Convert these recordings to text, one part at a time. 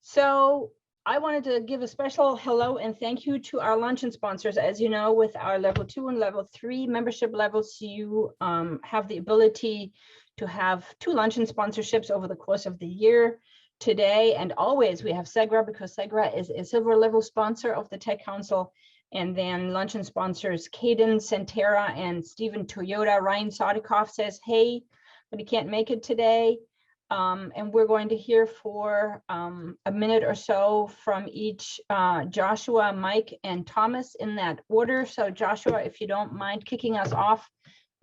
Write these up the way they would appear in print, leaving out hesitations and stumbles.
So I wanted to give a special hello and thank you to our luncheon sponsors. As you know, with our level 2 and level 3 membership levels, you have the ability to have 2 luncheon sponsorships over the course of the year. Today and always we have Segra, because Segra is a silver level sponsor of the Tech Council. And then luncheon sponsors Cadence, Sentara, and Stephen Toyota. Ryan Sadikoff says, hey, but he can't make it today. And we're going to hear for a minute or so from each Joshua, Mike, and Thomas in that order. So Joshua, if you don't mind kicking us off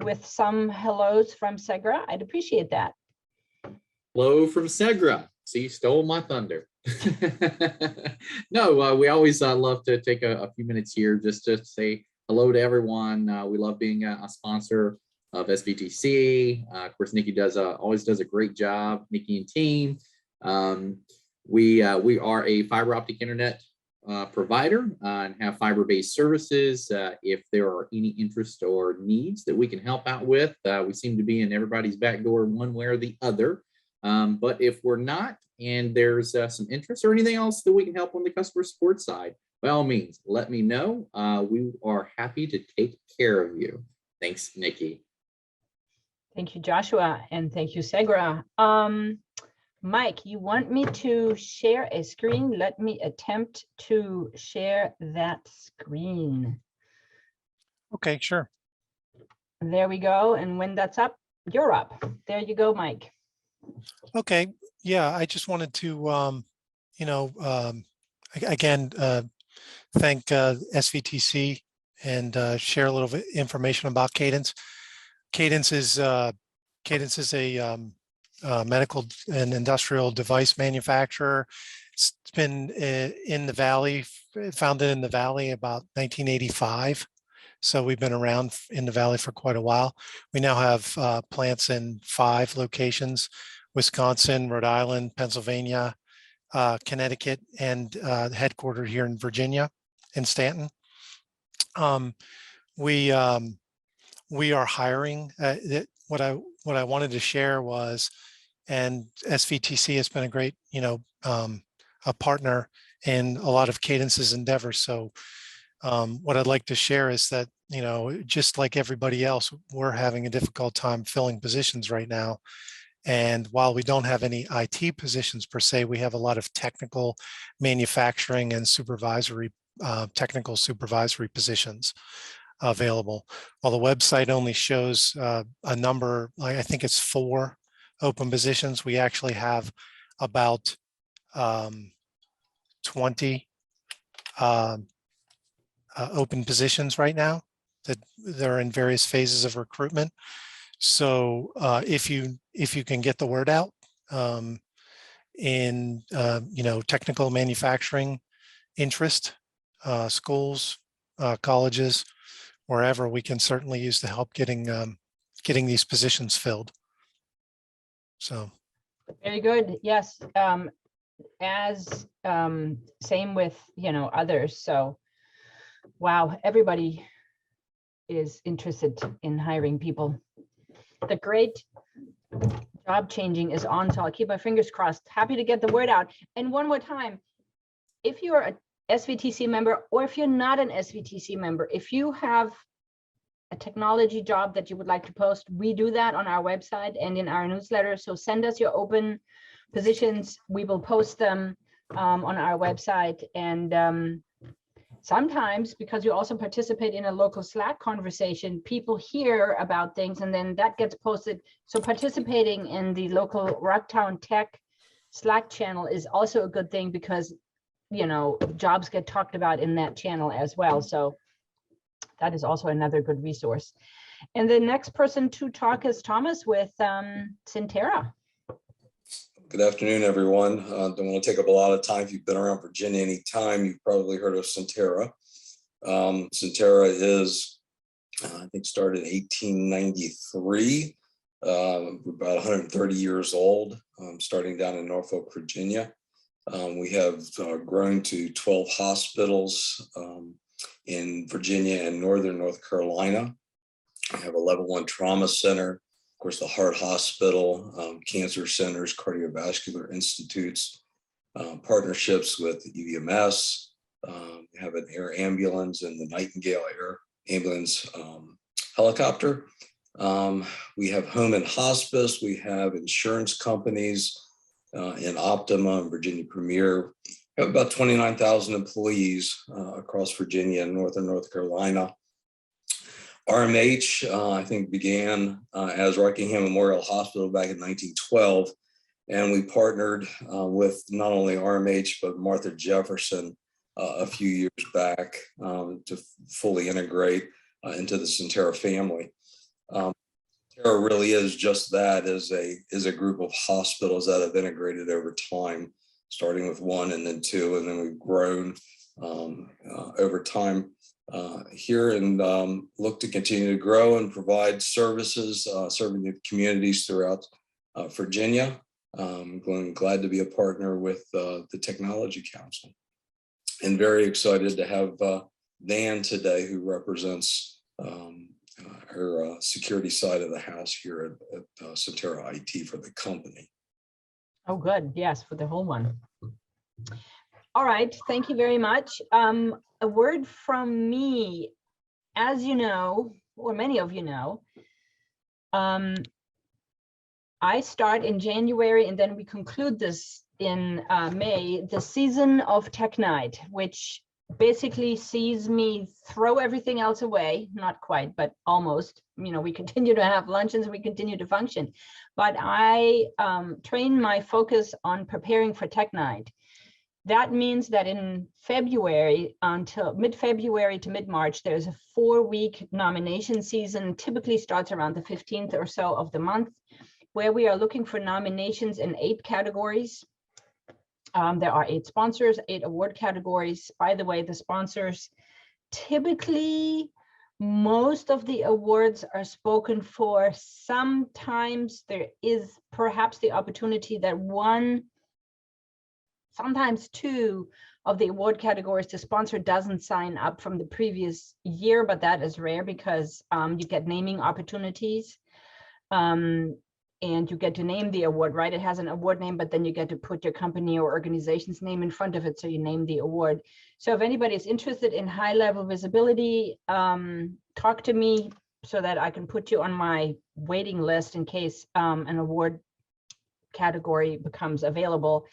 with some hellos from Segra, I'd appreciate that. Hello from Segra. See, you stole my thunder. No, we always love to take a few minutes here just to say hello to everyone. We love being a sponsor of SVTC. Of course, Nikki always does a great job, Nikki and team. We are a fiber optic internet provider and have fiber-based services. If there are any interest or needs that we can help out with, we seem to be in everybody's back door one way or the other. But if we're not, and there's some interest or anything else that we can help on the customer support side, by all means, let me know. We are happy to take care of you. Thanks, Nikki. Thank you, Joshua, and thank you, Segra. Mike, you want me to share a screen? Let me attempt to share that screen. Okay, sure. There we go. And when that's up, you're up. There you go, Mike. Okay. Yeah, I just wanted to, again, thank SVTC and share a little bit information about Cadence. Cadence is a medical and industrial device manufacturer. It's been in the Valley, founded in the Valley about 1985. So we've been around in the Valley for quite a while. We now have plants in 5 locations: Wisconsin, Rhode Island, Pennsylvania, Connecticut, and headquartered here in Virginia, in Stanton. We are hiring. What I wanted to share was, and SVTC has been a great, a partner in a lot of Cadence's endeavors. So what I'd like to share is that, just like everybody else, we're having a difficult time filling positions right now. And while we don't have any IT positions per se, we have a lot of technical, manufacturing, and supervisory, technical supervisory positions available. While the website only shows a number, I think it's 4 open positions, we actually have about 20 open positions right now that they're in various phases of recruitment. So if you can get the word out in technical manufacturing interest, schools, colleges, wherever, we can certainly use the help getting these positions filled. So very good. Yes, as same with others. So wow, everybody is interested in hiring people. The great job changing is on, so I'll keep my fingers crossed. Happy to get the word out. And one more time, if you're a SVTC member, or if you're not an SVTC member, if you have a technology job that you would like to post, we do that on our website and in our newsletter. So send us your open positions. We will post them on our website. And sometimes, because you also participate in a local Slack conversation, people hear about things and then that gets posted. So participating in the local Rocktown Tech Slack channel is also a good thing, because jobs get talked about in that channel as well. So that is also another good resource. And the next person to talk is Thomas with Sentara. Good afternoon, everyone. Don't want to take up a lot of time. If you've been around Virginia any time, you've probably heard of Sentara. Sentara is, I think, started in 1893. We're about 130 years old, starting down in Norfolk, Virginia. We have grown to 12 hospitals in Virginia and northern North Carolina. We have a level 1 trauma center, of course, the heart hospital, cancer centers, cardiovascular institutes, partnerships with UMS. We have an air ambulance and the Nightingale Air Ambulance helicopter. We have home and hospice. We have insurance companies in Optima and Virginia Premier. We have about 29,000 employees across Virginia and Northern North Carolina. RMH, I think, began as Rockingham Memorial Hospital back in 1912. And we partnered with not only RMH, but Martha Jefferson a few years back to fully integrate into the Sentara family. Sentara really is just that, is a group of hospitals that have integrated over time, starting with one and then two, and then we've grown over time here and look to continue to grow and provide services, serving the communities throughout Virginia. I'm glad to be a partner with the Technology Council, and very excited to have Dan today, who represents our security side of the house here at Sentara IT for the company. Oh, good. Yes, for the whole one. All right. Thank you very much. A word from me. As you know, or many of you know, I start in January and then we conclude this in May, the season of Tech Night, which basically sees me throw everything else away. Not quite, but almost. You know, we continue to have luncheons, we continue to function, but I train my focus on preparing for Tech Night. That means that in February, until mid-February to mid-March, there's a 4-week nomination season, typically starts around the 15th or so of the month, where we are looking for nominations in 8 categories. There are 8 sponsors, 8 award categories. By the way, the sponsors, typically, most of the awards are spoken for. Sometimes there is perhaps the opportunity that 1, sometimes 2 of the award categories, the sponsor doesn't sign up from the previous year, but that is rare because you get naming opportunities. And you get to name the award, right? It has an award name, but then you get to put your company or organization's name in front of it, so you name the award. So if anybody is interested in high-level visibility, talk to me so that I can put you on my waiting list in case an award category becomes available.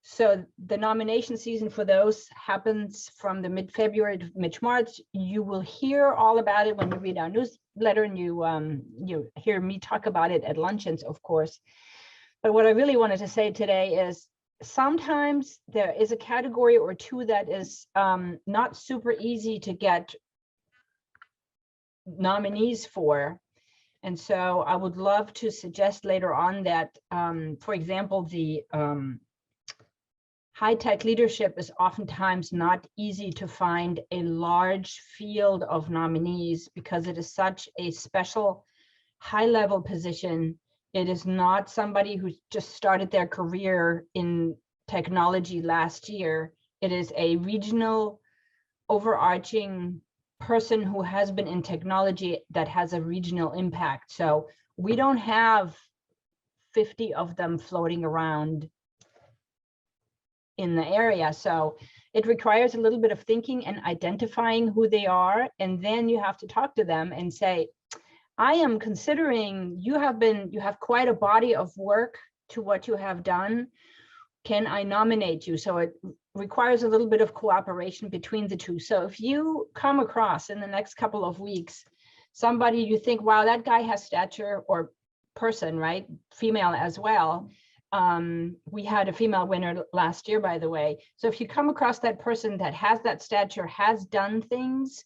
So the nomination season for those happens from the mid-February to mid-March. You will hear all about it when you read our newsletter, and you hear me talk about it at luncheons, of course. But what I really wanted to say today is sometimes there is a category or two that is not super easy to get nominees for. And so I would love to suggest later on that, for example, the high-tech leadership is oftentimes not easy to find a large field of nominees because it is such a special high-level position. It is not somebody who just started their career in technology last year. It is a regional, overarching person who has been in technology that has a regional impact. So we don't have 50 of them floating around in the area. So it requires a little bit of thinking and identifying who they are. And then you have to talk to them and say, I am considering you have quite a body of work to what you have done. Can I nominate you? So it requires a little bit of cooperation between the two. So if you come across in the next couple of weeks, somebody you think, wow, that guy has stature, or person, right? Female as well. We had a female winner last year, by the way. So if you come across that person that has that stature, has done things,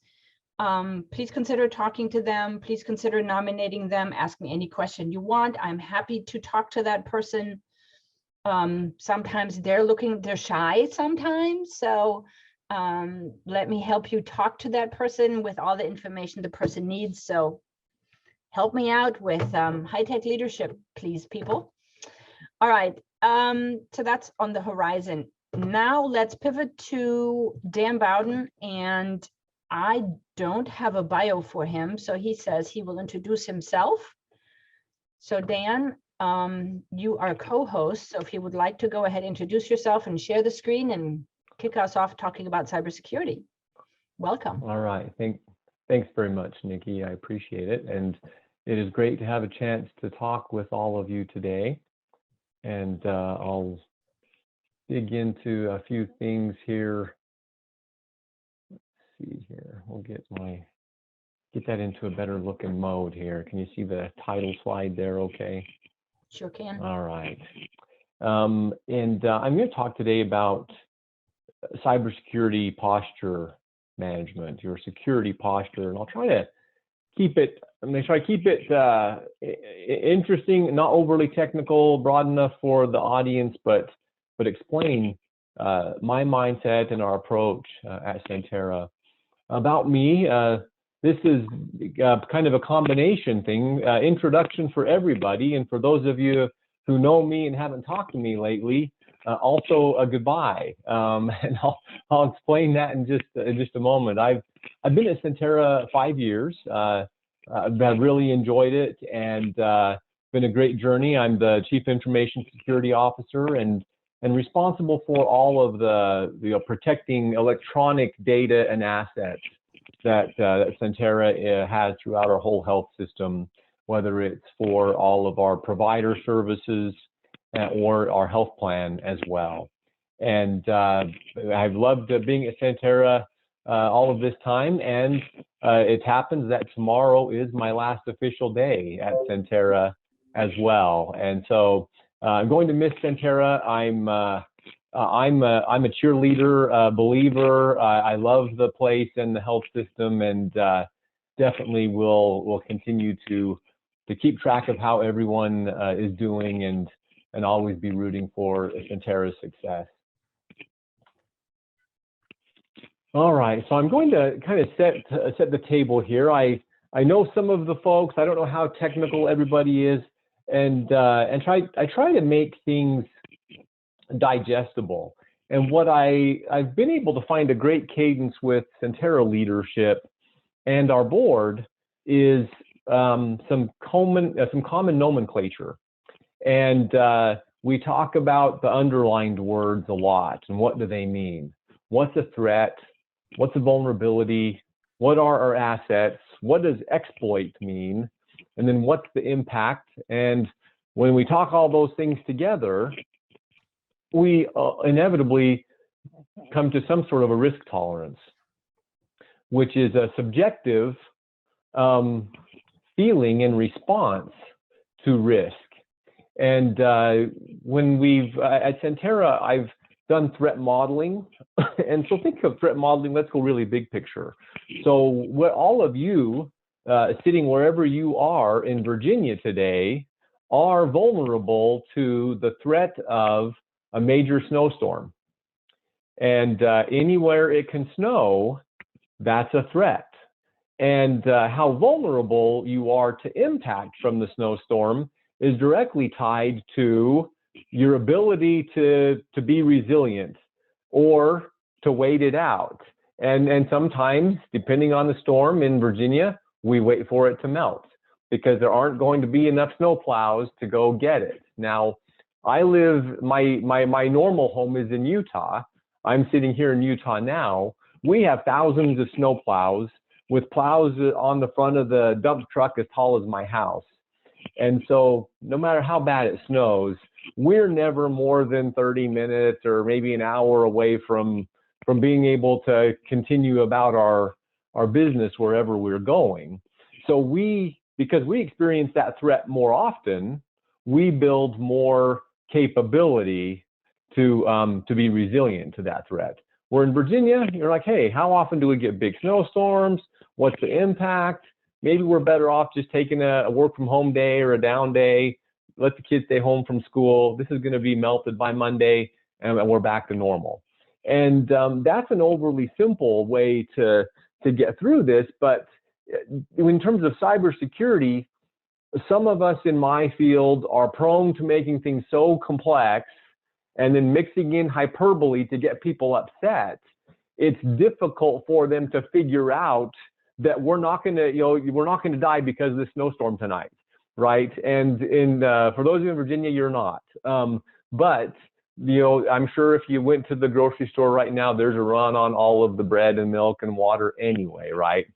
please consider talking to them. Please consider nominating them. Ask me any question you want. I'm happy to talk to that person. Sometimes they're shy sometimes. So let me help you talk to that person with all the information the person needs. So help me out with high-tech leadership, please, people. All right, so that's on the horizon. Now let's pivot to Dan Bowden, and I don't have a bio for him, so he says he will introduce himself. So Dan, you are co-host, so if you would like to go ahead, introduce yourself and share the screen and kick us off talking about cybersecurity. Welcome. All right. Thanks very much, Nikki. I appreciate it. And it is great to have a chance to talk with all of you today. And I'll dig into a few things here. Let's see here. We'll get that into a better looking mode here. Can you see the title slide there okay? Sure can. All right. I'm going to talk today about cybersecurity posture management, your security posture, and I'll try to keep it. I'm going to try to keep it interesting, not overly technical, broad enough for the audience, but explain my mindset and our approach at Sentara. About me, this is kind of a combination thing, introduction for everybody, and for those of you who know me and haven't talked to me lately, also a goodbye, and I'll explain that in just a moment. I've been at Sentara 5 years. I've really enjoyed it, and been a great journey. I'm the Chief Information Security Officer and responsible for all of the protecting electronic data and assets that Sentara has throughout our whole health system, whether it's for all of our provider services or our health plan as well. And I've loved being at Sentara all of this time, and it happens that tomorrow is my last official day at Sentara as well. And so I'm going to miss Sentara. I'm a cheerleader, believer. I love the place and the health system, and definitely will continue to keep track of how everyone is doing and always be rooting for Sentara's success. All right, so I'm going to kind of set the table here. I know some of the folks. I don't know how technical everybody is, and I try to make things digestible. And what I've been able to find a great cadence with Sentara leadership and our board is some common nomenclature. And we talk about the underlined words a lot, and what do they mean? What's a threat? What's a vulnerability? What are our assets? What does exploit mean? And then what's the impact? And when we talk all those things together, we inevitably come to some sort of a risk tolerance, which is a subjective feeling in response to risk. And when at Sentara, I've done threat modeling. And so think of threat modeling, let's go really big picture. So all of you sitting wherever you are in Virginia today are vulnerable to the threat of a major snowstorm. And anywhere it can snow, that's a threat. And how vulnerable you are to impact from the snowstorm is directly tied to your ability to be resilient or to wait it out. And sometimes, depending on the storm in Virginia, we wait for it to melt because there aren't going to be enough snow plows to go get it. Now, I live, my normal home is in Utah. I'm sitting here in Utah now. We have thousands of snow plows with plows on the front of the dump truck as tall as my house. And so no matter how bad it snows, we're never more than 30 minutes or maybe an hour away from being able to continue about our business wherever we're going. So because we experience that threat more often, we build more capability to be resilient to that threat. Where in Virginia, you're like, hey, how often do we get big snowstorms? What's the impact? Maybe we're better off just taking a work from home day or a down day. Let the kids stay home from school. This is going to be melted by Monday, and we're back to normal. And that's an overly simple way to get through this. But in terms of cybersecurity, some of us in my field are prone to making things so complex and then mixing in hyperbole to get people upset. It's difficult for them to figure out that we're not going to die because of this snowstorm tonight. right? And for those of you in Virginia, you're not. But I'm sure if you went to the grocery store right now, there's a run on all of the bread and milk and water anyway, right?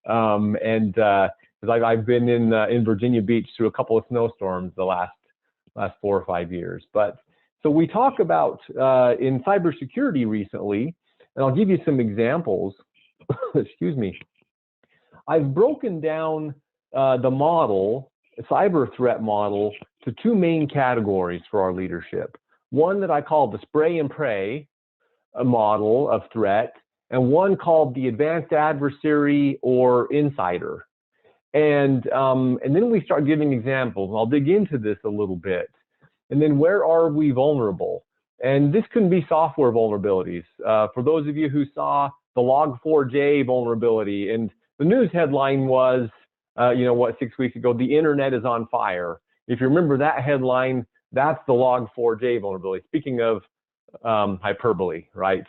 I've been in Virginia Beach through a couple of snowstorms the last 4 or 5 years. But so we talk about in cybersecurity recently, and I'll give you some examples. Excuse me. I've broken down the model, cyber threat model, to 2 main categories for our leadership. One that I call the spray and pray model of threat, and one called the advanced adversary or insider. And then we start giving examples. I'll dig into this a little bit. And then where are we vulnerable? And this can be software vulnerabilities. For those of you who saw the Log4j vulnerability, and the news headline was, 6 weeks ago, the internet is on fire. If you remember that headline, that's the Log4j vulnerability. Speaking of hyperbole, right?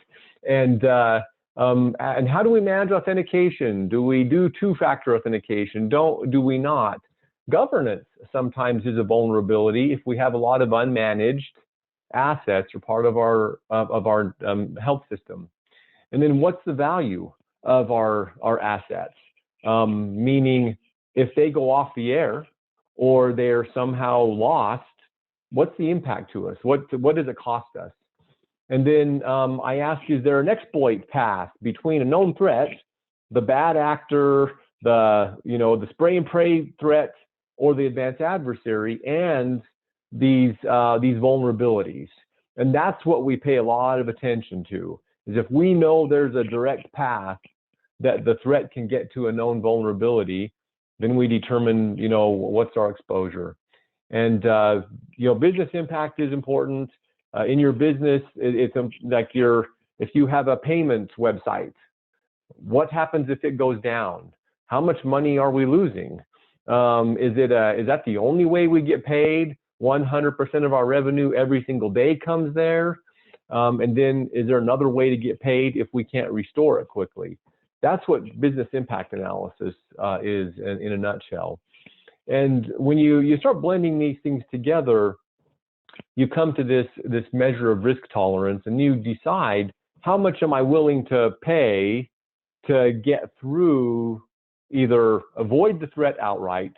And how do we manage authentication? Do we do 2-factor authentication? Do we not? Governance sometimes is a vulnerability if we have a lot of unmanaged assets or part of our health system. And then what's the value of our assets? Meaning if they go off the air or they're somehow lost, what's the impact to us? What does it cost us? And then I ask you, is there an exploit path between a known threat, the bad actor, the spray and pray threat, or the advanced adversary, and these vulnerabilities? And that's what we pay a lot of attention to, is if we know there's a direct path that the threat can get to a known vulnerability, then we determine, what's our exposure. And, business impact is important. In your business, it's like if you have a payments website, what happens if it goes down? How much money are we losing? Is that the only way we get paid? 100% of our revenue every single day comes there? And then is there another way to get paid if we can't restore it quickly? That's what business impact analysis is in a nutshell. And when you start blending these things together, you come to this measure of risk tolerance, and you decide, how much am I willing to pay to get through, either avoid the threat outright,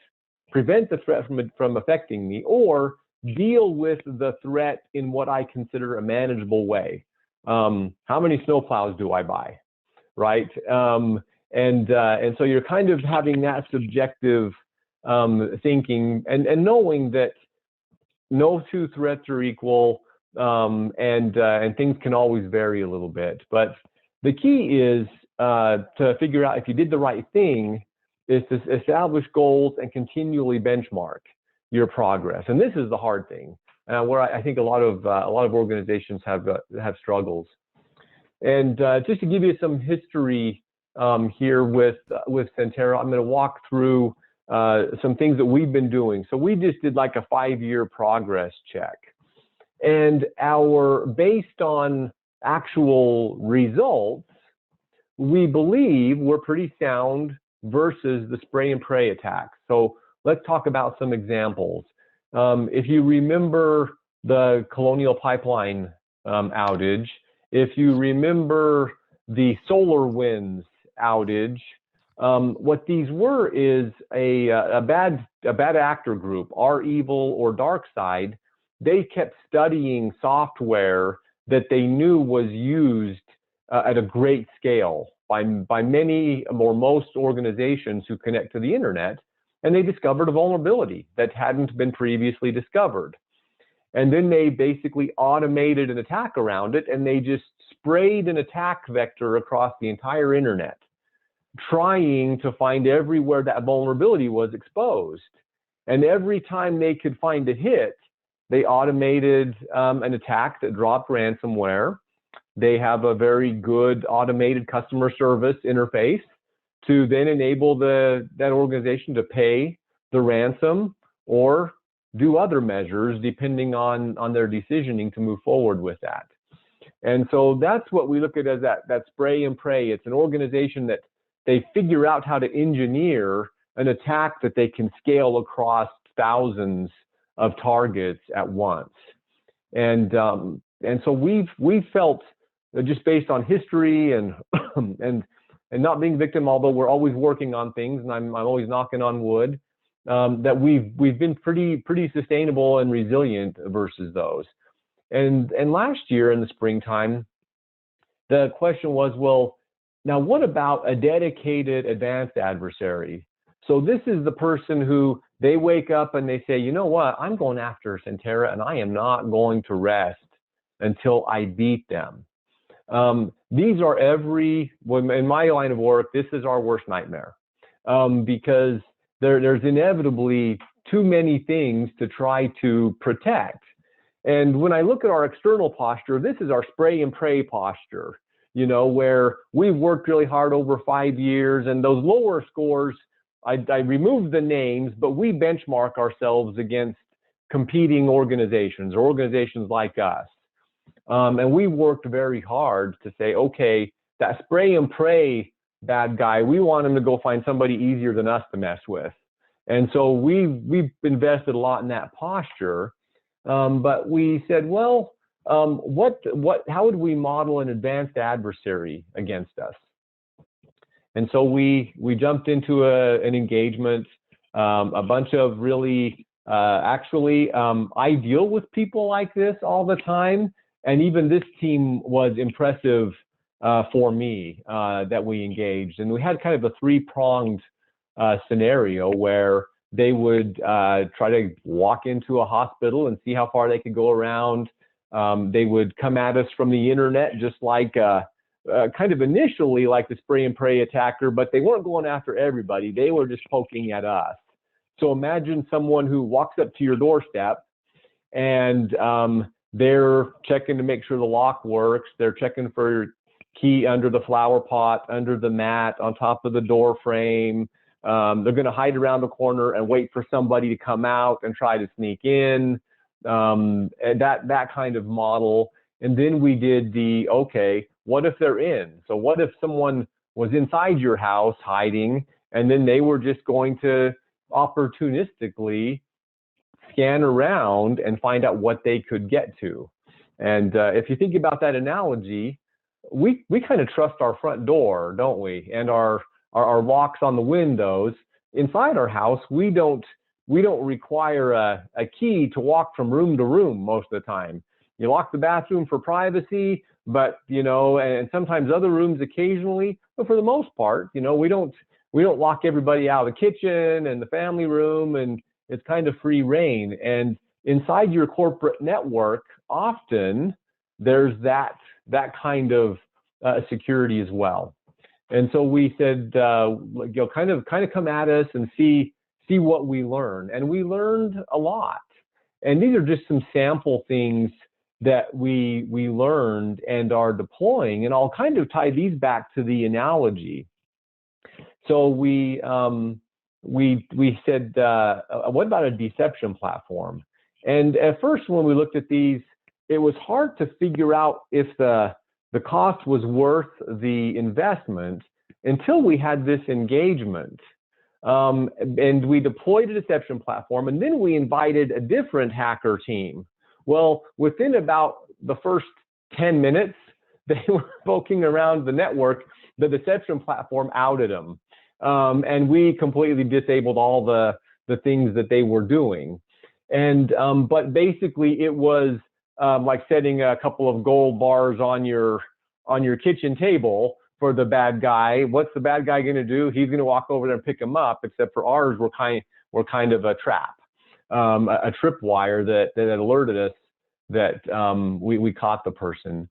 prevent the threat from affecting me, or deal with the threat in what I consider a manageable way. How many snowplows do I buy, right? And so you're kind of having that subjective thinking, and knowing that no 2 threats are equal, and things can always vary a little bit. But the key is to figure out if you did the right thing, is to establish goals and continually benchmark your progress. And this is the hard thing, where I think a lot of organizations have struggles. And just to give you some history here with Sentara, I'm going to walk through some things that we've been doing. So we just did like a 5-year progress check, and based on actual results, we believe we're pretty sound versus the spray and pray attacks. So let's talk about some examples. If you remember the Colonial Pipeline outage, if you remember the SolarWinds outage, what these were is a bad actor group, our evil or dark side. They kept studying software that they knew was used at a great scale by many or most organizations who connect to the internet, and they discovered a vulnerability that hadn't been previously discovered. And then they basically automated an attack around it, and they just sprayed an attack vector across the entire internet, trying to find everywhere that vulnerability was exposed. And every time they could find a hit, they automated an attack that dropped ransomware. They have a very good automated customer service interface to then enable that organization to pay the ransom or do other measures depending on their decisioning to move forward with that. And so that's what we look at as that spray and pray. It's an organization that they figure out how to engineer an attack that they can scale across thousands of targets at once. And so we've felt, just based on history and and not being victim, although we're always working on things, and I'm always knocking on wood, that we've been pretty sustainable and resilient versus those. And last year in the springtime, the question was, well, now what about a dedicated advanced adversary? So this is the person who they wake up and they say, you know what, I'm going after Sentara and I am not going to rest until I beat them. These are in my line of work, this is our worst nightmare, because there's inevitably too many things to try to protect. And when I look at our external posture, this is our spray and pray posture, you know, where we've worked really hard over 5 years, and those lower scores, I removed the names, but we benchmark ourselves against competing organizations or organizations like us. And we worked very hard to say, okay, that spray and pray bad guy, we want him to go find somebody easier than us to mess with. And so we've invested a lot in that posture. But we said, well, how would we model an advanced adversary against us? And so we jumped into an engagement, a bunch of really, I deal with people like this all the time. And even this team was impressive for me that we engaged. And we had kind of a three-pronged scenario where they would try to walk into a hospital and see how far they could go around. They would come at us from the internet, just like kind of initially like the spray and pray attacker, but they weren't going after everybody. They were just poking at us. So imagine someone who walks up to your doorstep and they're checking to make sure the lock works. They're checking for your key under the flower pot, under the mat, on top of the door frame. They're going to hide around the corner and wait for somebody to come out and try to sneak in, and that kind of model. And then we did okay, what if they're in? So what if someone was inside your house hiding, and then they were just going to opportunistically scan around and find out what they could get to? And if you think about that analogy, we kind of trust our front door, don't we? And our locks on the windows. Inside our house, we don't require a key to walk from room to room most of the time. You lock the bathroom for privacy, but you know, and sometimes other rooms occasionally, but for the most part, you know, we don't lock everybody out of the kitchen and the family room, and it's kind of free reign. And inside your corporate network, often there's that kind of security as well. And so we said, you know, kind of come at us and see what we learn. And we learned a lot. And these are just some sample things that we learned and are deploying. And I'll kind of tie these back to the analogy. So we said, what about a deception platform? And at first, when we looked at these, it was hard to figure out if the cost was worth the investment until we had this engagement. And we deployed a deception platform, and then we invited a different hacker team. Well, within about the first 10 minutes, they were poking around the network. The deception platform outed them. And we completely disabled all the things that they were doing. And but basically it was like setting a couple of gold bars on your kitchen table for the bad guy. What's the bad guy going to do? He's going to walk over there and pick him up, except for ours were kind of a trap, a tripwire that alerted us that we caught the person.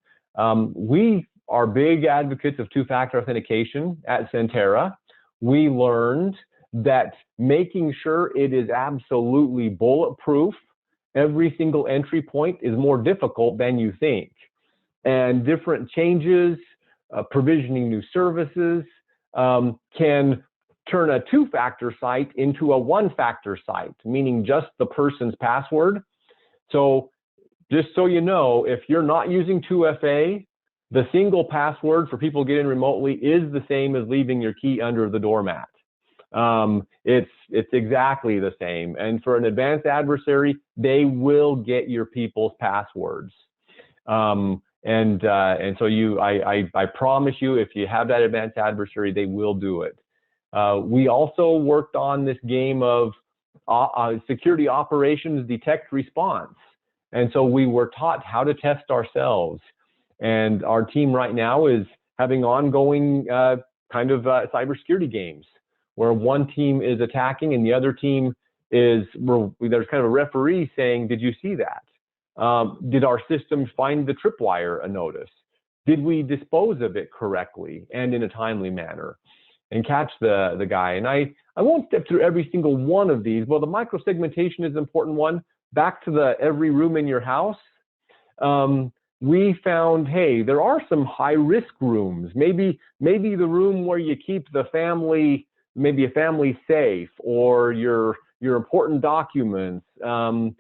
We are big advocates of two-factor authentication at Sentara. We learned that making sure it is absolutely bulletproof, every single entry point, is more difficult than you think. And different changes, provisioning new services, can turn a two-factor site into a one-factor site, meaning just the person's password. So just so you know, if you're not using 2FA, the single password for people getting remotely is the same as leaving your key under the doormat. It's exactly the same. And for an advanced adversary, they will get your people's passwords. And so I promise you, if you have that advanced adversary, they will do it. We also worked on this game of security operations detect response. And so we were taught how to test ourselves. And our team right now is having ongoing kind of cybersecurity games where one team is attacking and the other team is, there's kind of a referee saying, did you see that? Did our systems find the tripwire a notice? Did we dispose of it correctly and in a timely manner? And catch the guy. And I won't step through every single one of these. Well, the micro-segmentation is an important one. Back to the every room in your house. We found, hey, there are some high-risk rooms. Maybe the room where you keep the family, maybe a family safe, or your important documents. And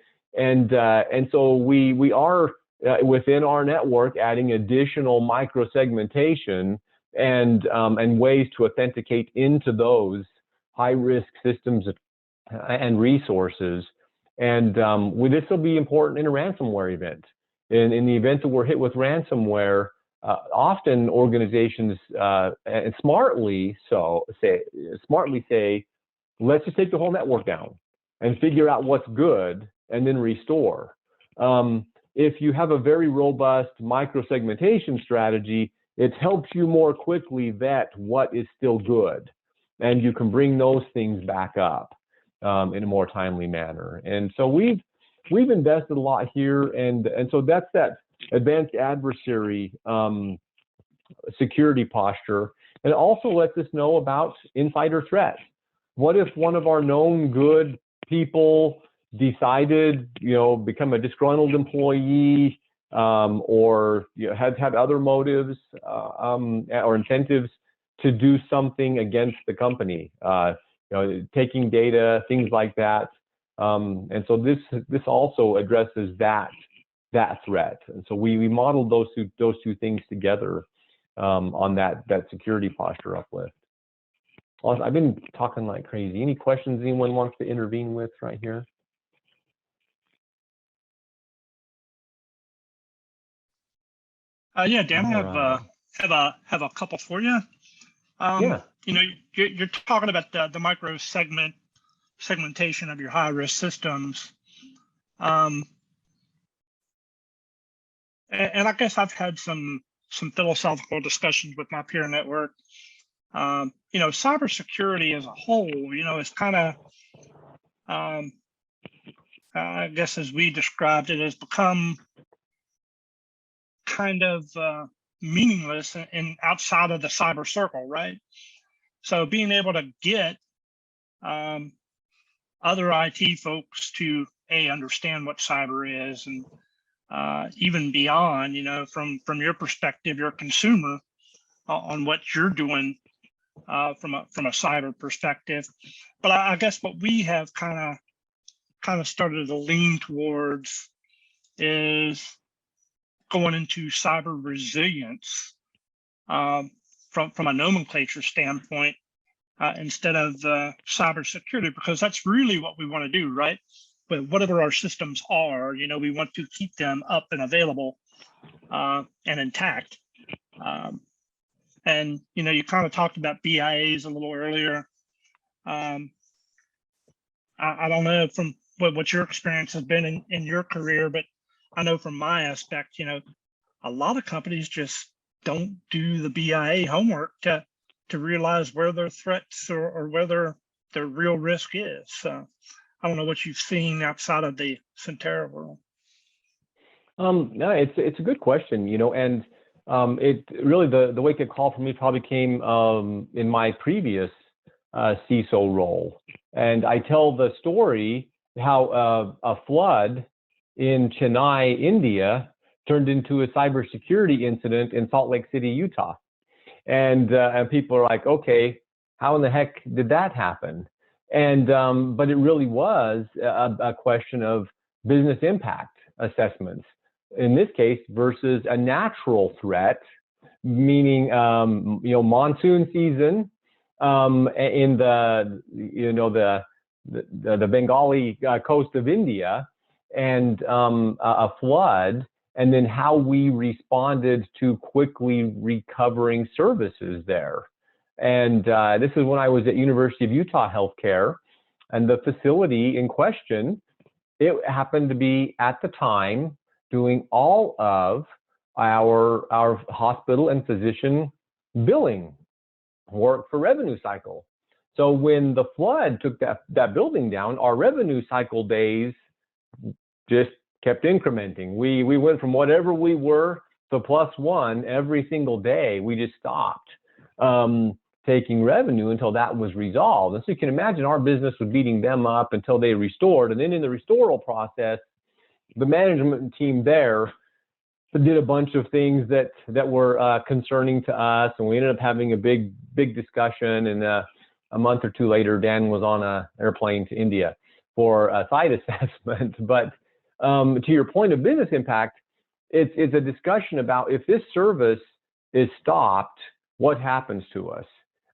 so we are within our network adding additional micro-segmentation and ways to authenticate into those high-risk systems and resources. And this will be important in a ransomware event. In the event that we're hit with ransomware, often organizations and smartly say, let's just take the whole network down and figure out what's good and then restore. If you have a very robust micro-segmentation strategy, it helps you more quickly vet what is still good, and you can bring those things back up in a more timely manner. And so we've invested a lot here, and so that's that advanced adversary security posture. And it also lets us know about insider threat. What if one of our known good people decided, become a disgruntled employee, or has had other motives or incentives to do something against the company, taking data, things like that. And so this also addresses that threat. And so we modeled those two things together on that security posture uplift. Also, I've been talking like crazy. Any questions anyone wants to intervene with right here? Yeah, Dan, I have a couple for you. Yeah. You're talking about the micro segmentation of your high risk systems. And I guess I've had some philosophical discussions with my peer network. Cybersecurity as a whole, is kind of, I guess as we described it, has become kind of meaningless and outside of the cyber circle, right? So being able to get other IT folks to understand what cyber is, and even beyond, from your perspective, your consumer, on what you're doing from a cyber perspective. But I guess what we have kind of started to lean towards is going into cyber resilience from a nomenclature standpoint instead of cybersecurity, because that's really what we want to do, right? But whatever our systems are, we want to keep them up and available and intact. And you kind of talked about BIAs a little earlier. I don't know from what your experience has been in your career, but I know from my aspect, a lot of companies just don't do the BIA homework to realize where their threats or whether their real risk is. So I don't know what you've seen outside of the Sentara world. No, it's a good question, and it really, the wake-up call for me probably came in my previous CISO role. And I tell the story how a flood in Chennai, India, turned into a cybersecurity incident in Salt Lake City, Utah. And people are like, okay, how in the heck did that happen? And but it really was a question of business impact assessments, in this case, versus a natural threat, meaning monsoon season, in the, you know, the Bengali coast of India, and a flood, and then how we responded to quickly recovering services there. And this is when I was at University of Utah Healthcare, and the facility in question, it happened to be at the time doing all of our hospital and physician billing work for revenue cycle. So when the flood took that building down, our revenue cycle days just kept incrementing. We went from whatever we were to +1 every single day. We just stopped taking revenue until that was resolved. And so you can imagine our business was beating them up until they restored. And then in the restoral process, the management team there did a bunch of things that were concerning to us, and we ended up having a big discussion. And a month or two later, Dan was on an airplane to India for a site assessment. But to your point of business impact, it's a discussion about, if this service is stopped, what happens to us?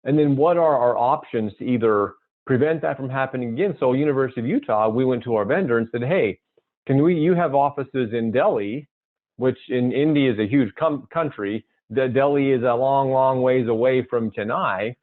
And then what are our options to either prevent that from happening again? So University of Utah, we went to our vendor and said, hey, you have offices in Delhi, which in India is a huge country. Delhi is a long ways away from Chennai.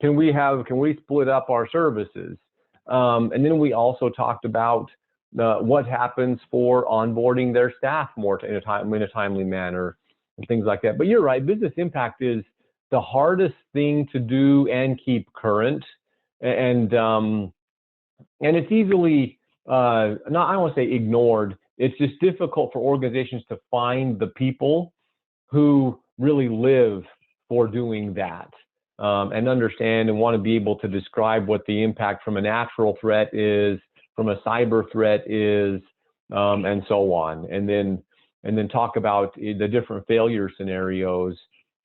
Can we split up our services? And then we also talked about what happens for onboarding their staff more in a timely manner and things like that. But you're right, business impact is the hardest thing to do and keep current. And it's easily, I don't want to say ignored, it's just difficult for organizations to find the people who really live for doing that, and understand and want to be able to describe what the impact from a natural threat is, from a cyber threat is, and so on. And then talk about the different failure scenarios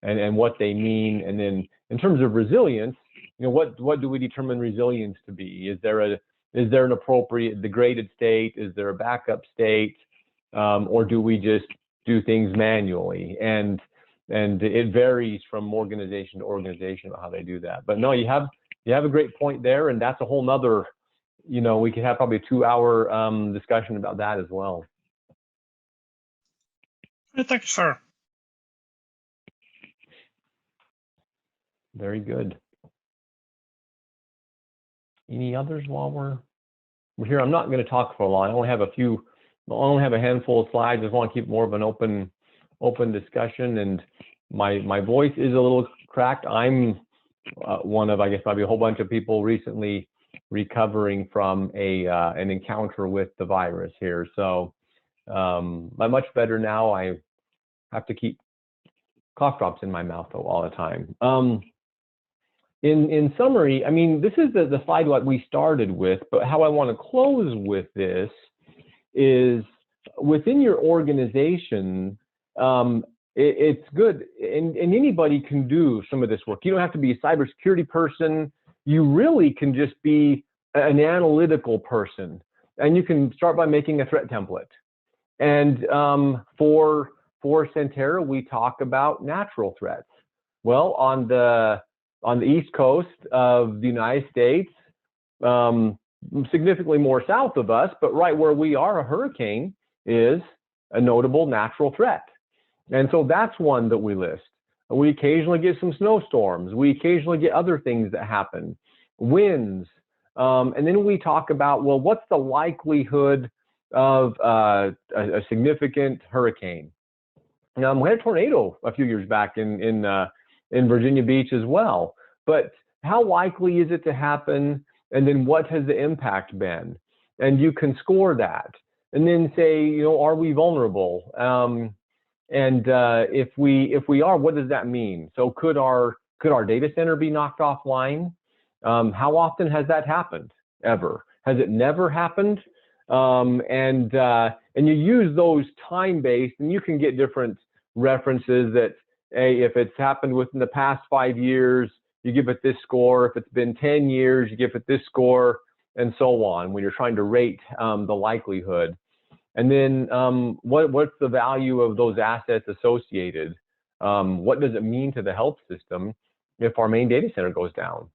and what they mean. And then in terms of resilience, you know, what do we determine resilience to be? Is there an appropriate degraded state? Is there a backup state? Or do we just do things manually? And it varies from organization to organization about how they do that. But no, you have a great point there, and that's a whole nother, you know, we could have probably a 2-hour discussion about that as well. Thank you, sir. Very good. Any others while we're here? I'm not going to talk for long. I only have a handful of slides. I just want to keep more of an open discussion. And my voice is a little cracked. I'm one of, I guess, probably a whole bunch of people recently recovering from an encounter with the virus here. So I'm much better now. I have to keep cough drops in my mouth though all the time. In summary, I mean, this is the slide what we started with, but how I want to close with this is within your organization, it's good, and anybody can do some of this work. You don't have to be a cybersecurity person. You really can just be an analytical person, and you can start by making a threat template. And for Sentara, we talk about natural threats. Well, on the East Coast of the United States, significantly more south of us, but right where we are, a hurricane is a notable natural threat. And so that's one that we list. We occasionally get some snowstorms. We occasionally get other things that happen, winds. And then we talk about, well, what's the likelihood of a significant hurricane? We had a tornado a few years back in Virginia Beach as well. But how likely is it to happen? And then what has the impact been? And you can score that. And then say, you know, are we vulnerable? And if we are, what does that mean? So could our data center be knocked offline? How often has that happened? Ever? Has it never happened? And you use those time-based, and you can get different references that, hey, if it's happened within the past 5 years, you give it this score. If it's been 10 years, you give it this score, and so on, when you're trying to rate the likelihood. And then what's the value of those assets associated? What does it mean to the health system if our main data center goes down?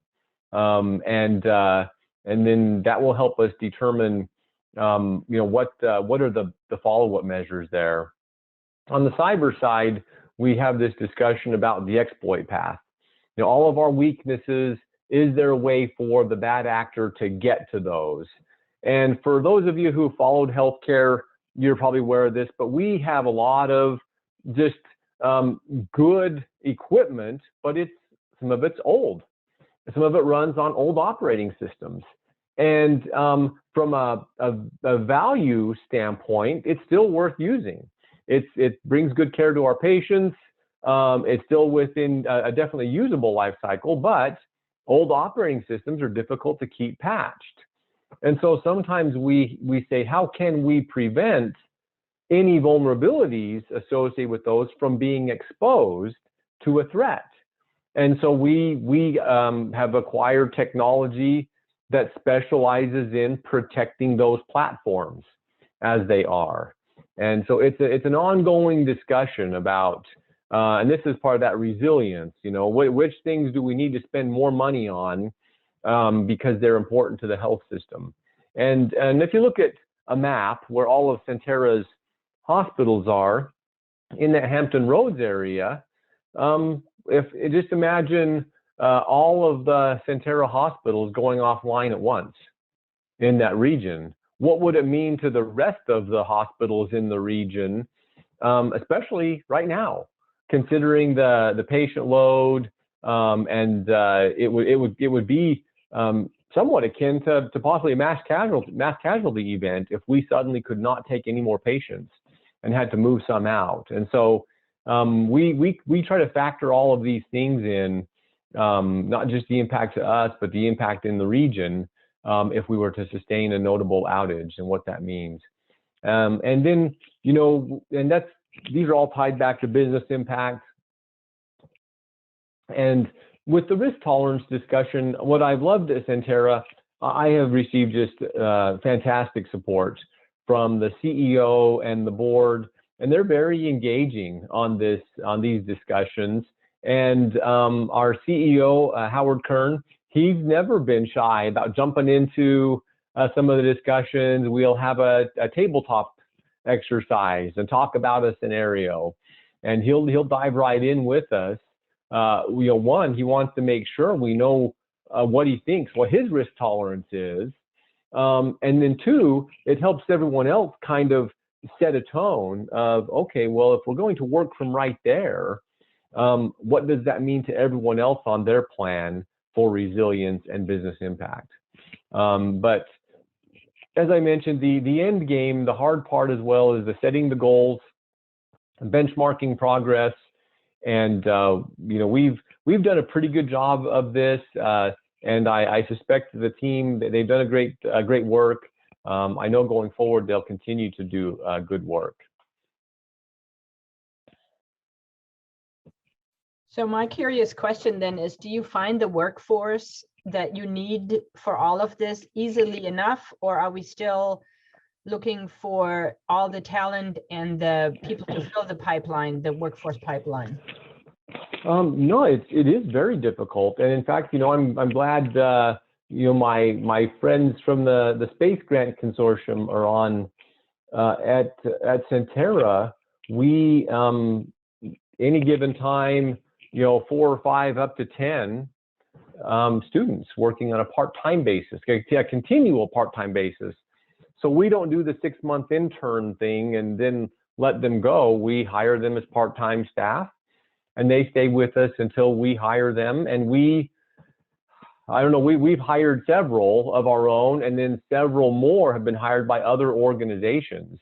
And then that will help us determine, what are the follow-up measures there. On the cyber side, we have this discussion about the exploit path. All of our weaknesses, is there a way for the bad actor to get to those? And for those of you who followed healthcare, you're probably aware of this, but we have a lot of just good equipment, but some of it's old. Some of it runs on old operating systems. And from a value standpoint, it's still worth using. It brings good care to our patients. It's still within a definitely usable life cycle, but old operating systems are difficult to keep patched. And so sometimes we say, how can we prevent any vulnerabilities associated with those from being exposed to a threat? And so we have acquired technology that specializes in protecting those platforms as they are. And so it's an ongoing discussion about, and this is part of that resilience, which things do we need to spend more money on because they're important to the health system. And if you look at a map where all of Sentara's hospitals are in that Hampton Roads area, just imagine all of the Sentara hospitals going offline at once in that region. What would it mean to the rest of the hospitals in the region, especially right now, considering the patient load, and it would be somewhat akin to possibly a mass casualty event if we suddenly could not take any more patients and had to move some out. And so we try to factor all of these things in, not just the impact to us, but the impact in the region if we were to sustain a notable outage and what that means. And then, and these are all tied back to business impact. And with the risk tolerance discussion, what I've loved at Sentara, I have received just fantastic support from the CEO and the board, and they're very engaging on these discussions. And our CEO, Howard Kern, he's never been shy about jumping into some of the discussions. We'll have a tabletop exercise and talk about a scenario, and he'll dive right in with us. One, he wants to make sure we know what he thinks, what his risk tolerance is. And then two, it helps everyone else kind of set a tone of, okay, well, if we're going to work from right there, what does that mean to everyone else on their plan for resilience and business impact? But as I mentioned, the end game, the hard part as well, is the setting the goals, benchmarking progress. And we've done a pretty good job of this, and I suspect the team, they've done a great work. I know going forward they'll continue to do good work. So my curious question then is, do you find the workforce that you need for all of this easily enough, or are we still looking for all the talent and the people to fill the pipeline, the workforce pipeline? No, it is very difficult. And in fact, I'm glad, my friends from the Space Grant Consortium are on at Sentara. We, any given time, 4 or 5 up to 10 students working on a part-time basis, a continual part-time basis. So we don't do the 6-month intern thing and then let them go. We hire them as part-time staff, and they stay with us until we hire them. And we've hired several of our own, and then several more have been hired by other organizations.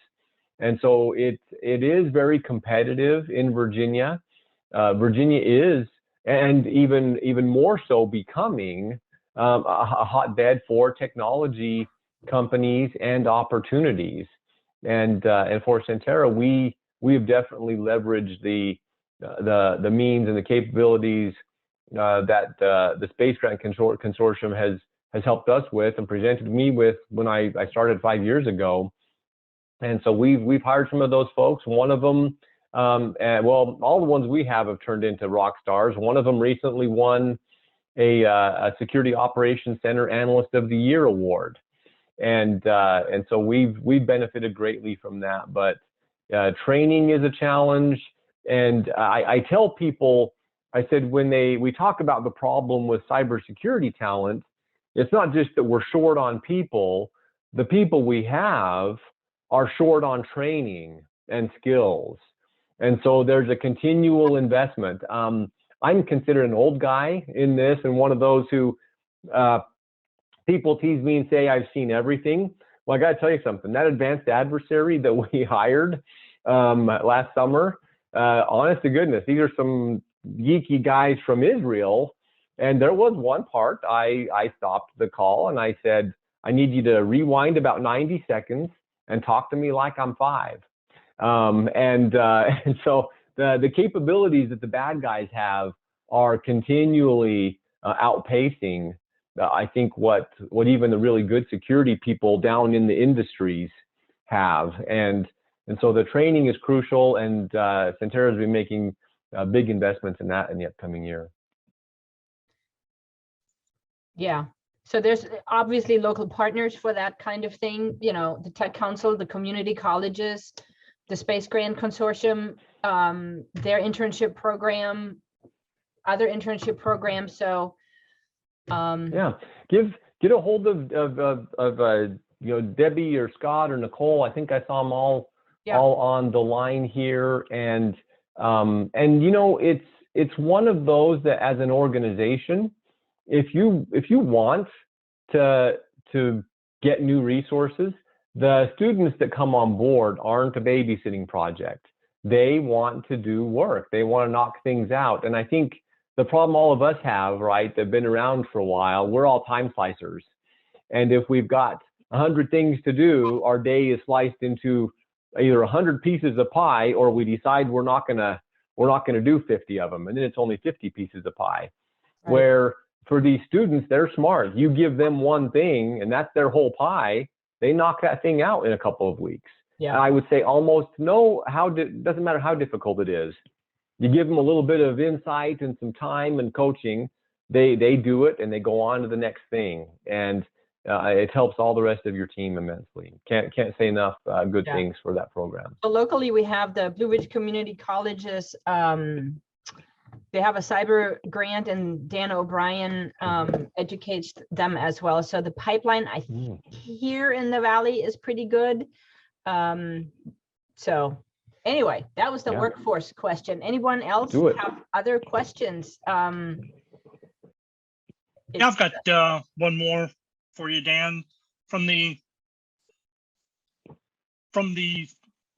And so it is very competitive in Virginia. Virginia is, and even more so, becoming a hotbed for technology companies and opportunities. And for Sentara, we have definitely leveraged the means and the capabilities that the Space Grant Consortium has helped us with and presented me with when I started 5 years ago. And so we've hired some of those folks. One of them, all the ones we have turned into rock stars. One of them recently won a Security Operations Center Analyst of the Year award. And so we've benefited greatly from that. But training is a challenge. And I tell people, I said, when we talk about the problem with cybersecurity talent, it's not just that we're short on people. The people we have are short on training and skills. And so there's a continual investment. I'm considered an old guy in this, and one of those who people tease me and say I've seen everything. Well, I got to tell you something. That advanced adversary that we hired last summer, honest to goodness, these are some geeky guys from Israel. And there was one part I stopped the call and I said, I need you to rewind about 90 seconds and talk to me like I'm 5. And so the capabilities that the bad guys have are continually outpacing, I think, what even the really good security people down in the industries have. And so the training is crucial, and Sentara has been making big investments in that in the upcoming year. Yeah. So there's obviously local partners for that kind of thing, you know, the Tech Council, the community colleges, the Space Grant Consortium, their internship program, other internship programs. So yeah, get a hold of you know, Debbie or Scott or Nicole. I think I saw them all on the line here, and you know, it's one of those that as an organization, if you want to get new resources, the students that come on board aren't a babysitting project. They want to do work. They want to knock things out. And I think the problem all of us have, right, that have been around for a while, we're all time slicers. And if we've got 100 things to do, our day is sliced into either 100 pieces of pie, or we decide we're not gonna do 50 of them, and then it's only 50 pieces of pie. Right. Where for these students, they're smart. You give them one thing, and that's their whole pie. They knock that thing out in a couple of weeks. Yeah. And I would say almost doesn't matter how difficult it is. You give them a little bit of insight and some time and coaching, they do it and they go on to the next thing. And it helps all the rest of your team immensely. Can't say enough good things for that program. So locally, we have the Blue Ridge Community Colleges. They have a cyber grant, and Dan O'Brien educates them as well. So the pipeline, I think, here in the Valley is pretty good. So anyway, that was the workforce question. Anyone else have other questions? I've got one more for you, Dan, from the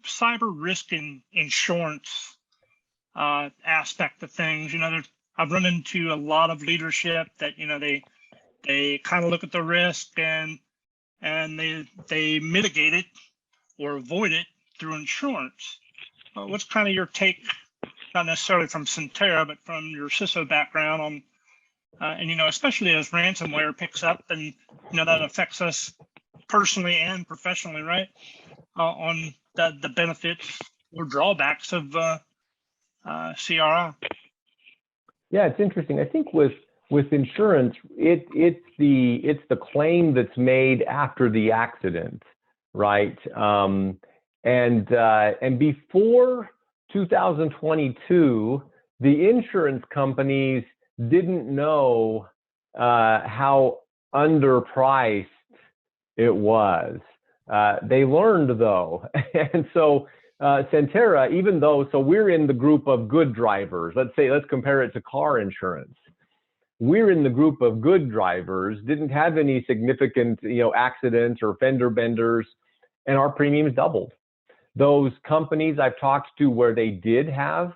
cyber risk and insurance aspect of things. You know, I've run into a lot of leadership that, you know, they kind of look at the risk and they mitigate it or avoid it through insurance. What's kind of your take, not necessarily from Sentara, but from your CISO background on, and, you know, especially as ransomware picks up and, you know, that affects us personally and professionally, right? On the benefits or drawbacks of CRI. Yeah, it's interesting. I think with insurance, it's the claim that's made after the accident, right? And before 2022, the insurance companies didn't know how underpriced it was. They learned though, and so Sentara, even though, so we're in the group of good drivers. Let's compare it to car insurance. We're in the group of good drivers, didn't have any significant, you know, accidents or fender benders, and our premiums doubled. Those companies I've talked to where they did have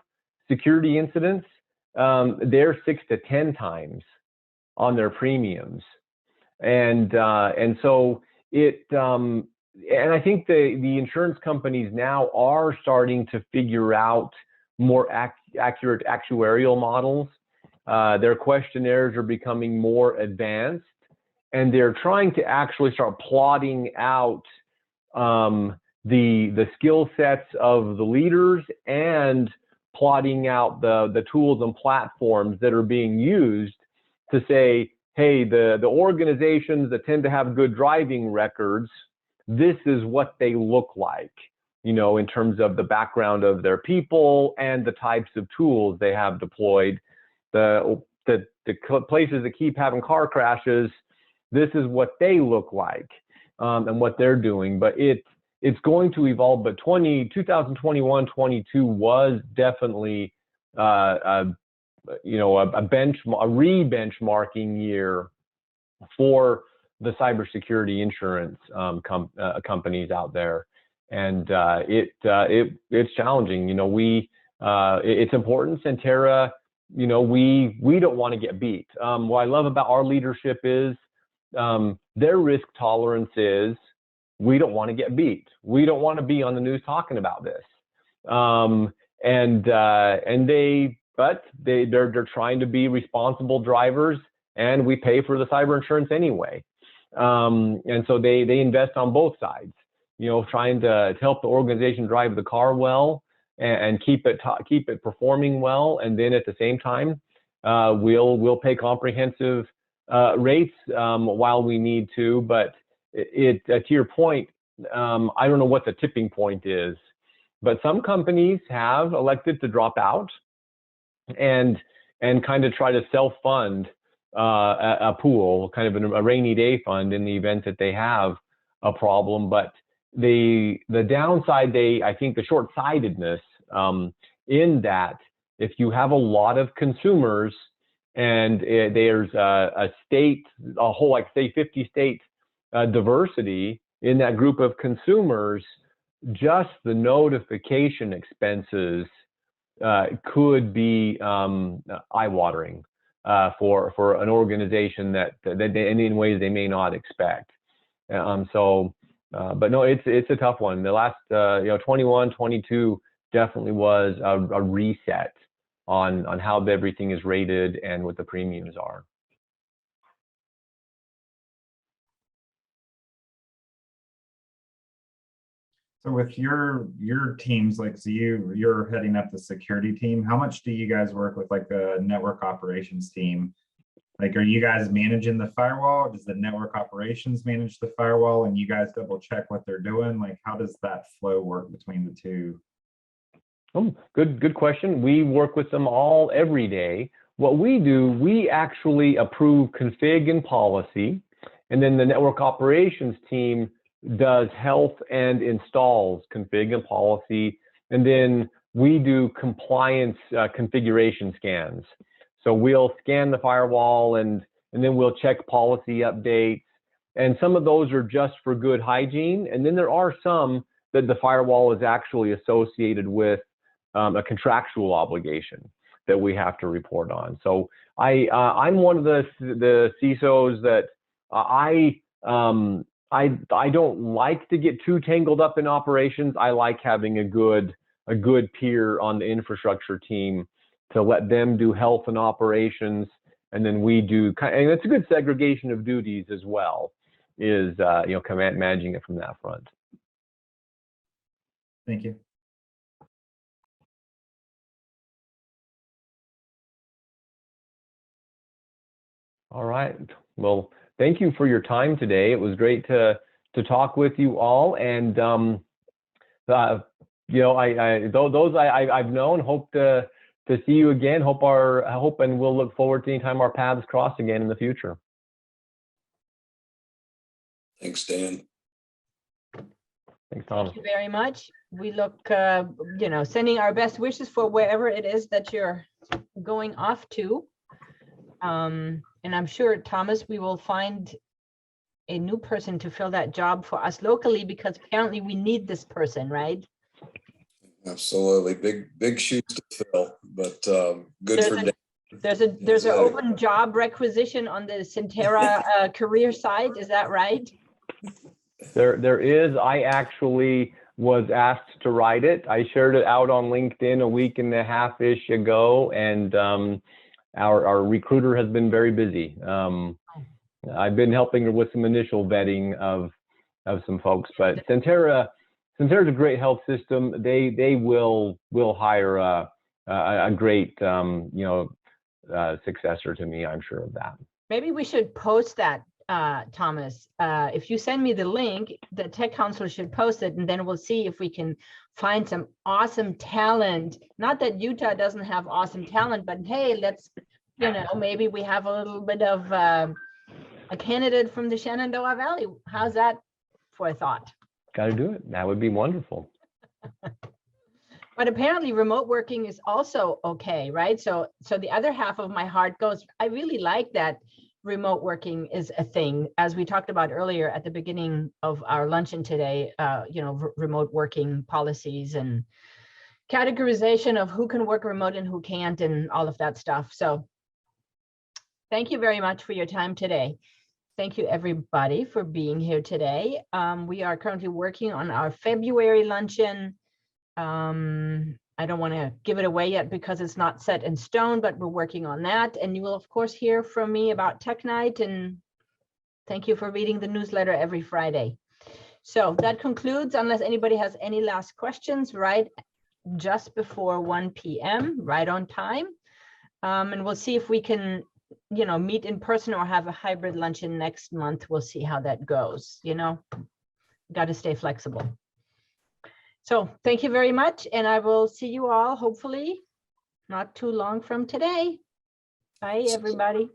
security incidents, they're 6 to 10 times on their premiums, and so it. And I think the insurance companies now are starting to figure out more accurate actuarial models. Their questionnaires are becoming more advanced, and they're trying to actually start plotting out the skill sets of the leaders and plotting out the tools and platforms that are being used to say, hey, the organizations that tend to have good driving records, this is what they look like, you know, in terms of the background of their people and the types of tools they have deployed. The places that keep having car crashes, this is what they look like, and what they're doing. But it's going to evolve. But 2021, 22 was definitely you know, a re-benchmarking year for the cybersecurity insurance companies out there, and it's challenging. You know, it's important. Sentara, you know, we don't want to get beat. What I love about our leadership is their risk tolerance is we don't want to get beat. We don't want to be on the news talking about this. But they're trying to be responsible drivers, and we pay for the cyber insurance anyway. And so they invest on both sides, you know, trying to help the organization drive the car well and keep it performing well. And then at the same time, we'll pay comprehensive rates while we need to. But to your point, I don't know what the tipping point is, but some companies have elected to drop out and kind of try to self-fund a pool, kind of a rainy day fund in the event that they have a problem. But the downside, I think the short-sightedness in that, if you have a lot of consumers and there's a whole, like say 50 state diversity in that group of consumers, just the notification expenses could be eye-watering for an organization that in ways they may not expect. But no, it's a tough one. The last, 21, 22 definitely was a reset on how everything is rated and what the premiums are. So with your teams, like, so you're heading up the security team, how much do you guys work with like the network operations team? Like, are you guys managing the firewall? Does the network operations manage the firewall and you guys double check what they're doing? Like, how does that flow work between the two? Oh, good question. We work with them all every day. What we do, we actually approve config and policy, and then the network operations team does health and installs config and policy, and then we do compliance configuration scans. So we'll scan the firewall and then we'll check policy updates, and some of those are just for good hygiene, and then there are some that the firewall is actually associated with a contractual obligation that we have to report on. So I'm one of the CISOs that I don't like to get too tangled up in operations. I like having a good peer on the infrastructure team to let them do health and operations, and then we do, and it's a good segregation of duties as well, is managing it from that front. Thank you. All right. Well, thank you for your time today. It was great to talk with you all, and those I've known. Hope to see you again. Hope and we'll look forward to any time our paths cross again in the future. Thanks, Dan. Thanks, Tom. Thank you very much. We look, sending our best wishes for wherever it is that you're going off to. And I'm sure, Thomas, we will find a new person to fill that job for us locally, because apparently we need this person, right? Absolutely. Big shoes to fill, but good for Dan. There's an open job requisition on the Sentara career site. Is that right? There is. I actually was asked to write it. I shared it out on LinkedIn a week and a half-ish ago, and our recruiter has been very busy. I've been helping her with some initial vetting of some folks, but Sentara's a great health system. They will hire a great successor to me, I'm sure of that. Maybe we should post that, Thomas. If you send me the link, the Tech Council should post it, and then we'll see if we can find some awesome talent. Not that Utah doesn't have awesome talent, but hey, let's, maybe we have a little bit of a candidate from the Shenandoah Valley. How's that for a thought? Got to do it. That would be wonderful. But apparently remote working is also okay, right? So the other half of my heart goes, I really like that remote working is a thing. As we talked about earlier at the beginning of our luncheon today, remote working policies and categorization of who can work remote and who can't and all of that stuff. So thank you very much for your time today. Thank you everybody for being here today. We are currently working on our February luncheon. I don't want to give it away yet because it's not set in stone, but we're working on that. And you will, of course, hear from me about Tech Night. And thank you for reading the newsletter every Friday. So that concludes, unless anybody has any last questions, right just before 1 p.m., right on time. And we'll see if we can, meet in person or have a hybrid luncheon next month. We'll see how that goes. Got to stay flexible. So thank you very much. And I will see you all, hopefully not too long from today. Bye, everybody.